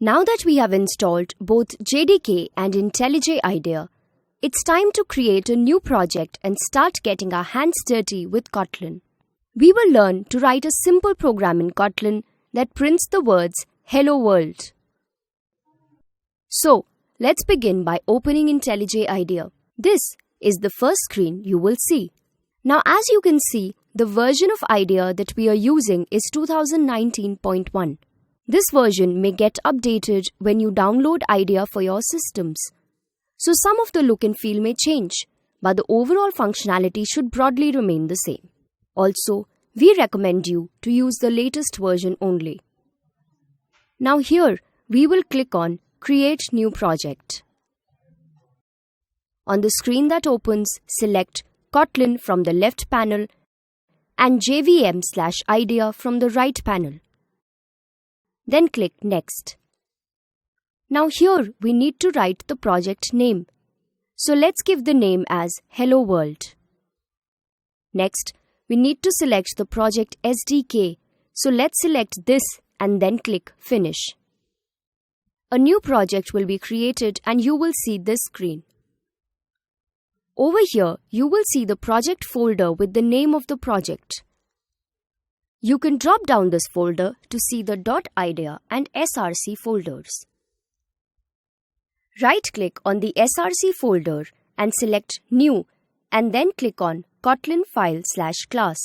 Now that we have installed both JDK and IntelliJ IDEA, it's time to create a new project and start getting our hands dirty with Kotlin. We will learn to write a simple program in Kotlin that prints the words "Hello World." So, let's begin by opening IntelliJ IDEA. This is the first screen you will see. Now, as you can see, the version of IDEA that we are using is 2019.1. This version may get updated when you download IDEA for your systems. So some of the look and feel may change, but the overall functionality should broadly remain the same. Also, we recommend you to use the latest version only. Now here, we will click on Create New Project. On the screen that opens, select Kotlin from the left panel and JVM/IDEA from the right panel. Then click Next. Now here we need to write the project name. So let's give the name as Hello World. Next, we need to select the project SDK. So let's select this and then click Finish. A new project will be created and you will see this screen. Over here, you will see the project folder with the name of the project. You can drop down this folder to see the .idea and src folders. Right-click on the src folder and select New and then click on Kotlin file/class.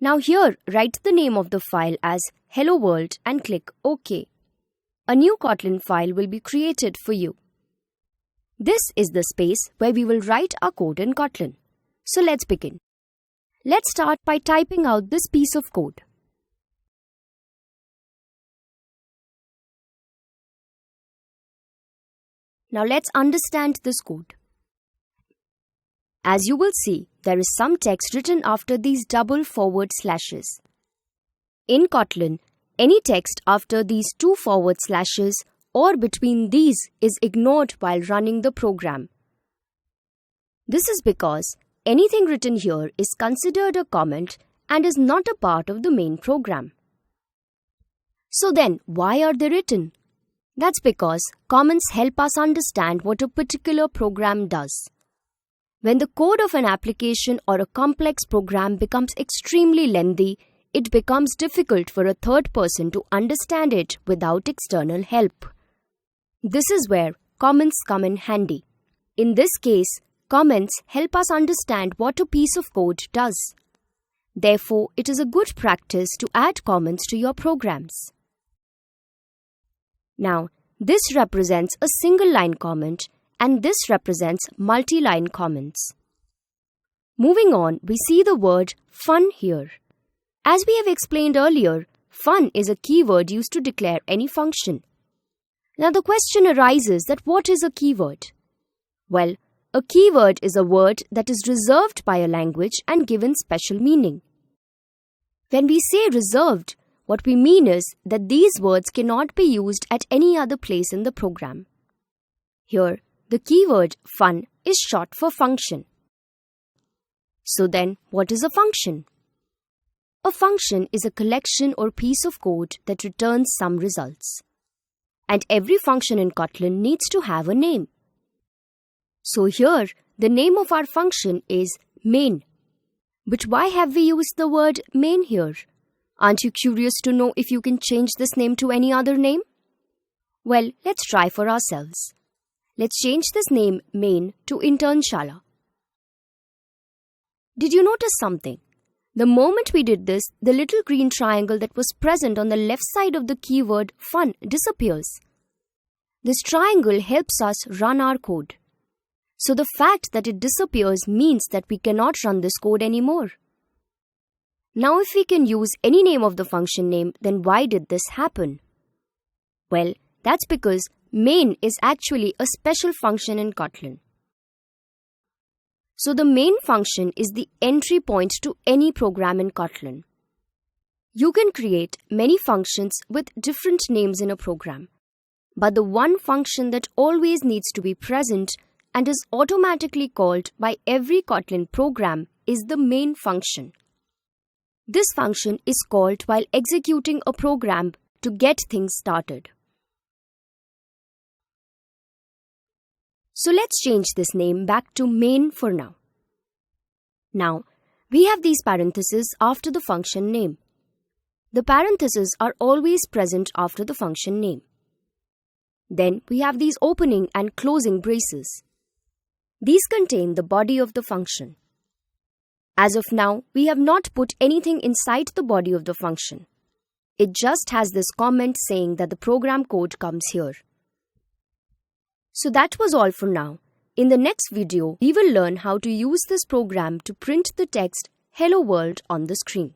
Now here, write the name of the file as Hello World and click OK. A new Kotlin file will be created for you. This is the space where we will write our code in Kotlin. So let's begin. Let's start by typing out this piece of code. Now let's understand this code. As you will see, there is some text written after these double forward slashes. In Kotlin, any text after these two forward slashes or between these is ignored while running the program. This is because anything written here is considered a comment and is not a part of the main program. So then, why are they written? That's because comments help us understand what a particular program does. When the code of an application or a complex program becomes extremely lengthy, it becomes difficult for a third person to understand it without external help. This is where comments come in handy. In this case, comments help us understand what a piece of code does. Therefore, it is a good practice to add comments to your programs. Now, this represents a single-line comment and this represents multi-line comments. Moving on, we see the word fun here. As we have explained earlier, fun is a keyword used to declare any function. Now the question arises that what is a keyword? Well, a keyword is a word that is reserved by a language and given special meaning. When we say reserved, what we mean is that these words cannot be used at any other place in the program. Here, the keyword fun is short for function. So then, what is a function? A function is a collection or piece of code that returns some results. And every function in Kotlin needs to have a name. So here, the name of our function is main. But why have we used the word main here? Aren't you curious to know if you can change this name to any other name? Well, let's try for ourselves. Let's change this name main to Internshala. Did you notice something? The moment we did this, the little green triangle that was present on the left side of the keyword fun disappears. This triangle helps us run our code. So the fact that it disappears means that we cannot run this code anymore. Now if we can use any name of the function name, then why did this happen? Well, that's because main is actually a special function in Kotlin. So the main function is the entry point to any program in Kotlin. You can create many functions with different names in a program, but the one function that always needs to be present and is automatically called by every Kotlin program is the main function. This function is called while executing a program to get things started. So let's change this name back to main for now. Now, we have these parentheses after the function name. The parentheses are always present after the function name. Then we have these opening and closing braces. These contain the body of the function. As of now, we have not put anything inside the body of the function. It just has this comment saying that the program code comes here. So that was all for now. In the next video, we will learn how to use this program to print the text "Hello World" on the screen.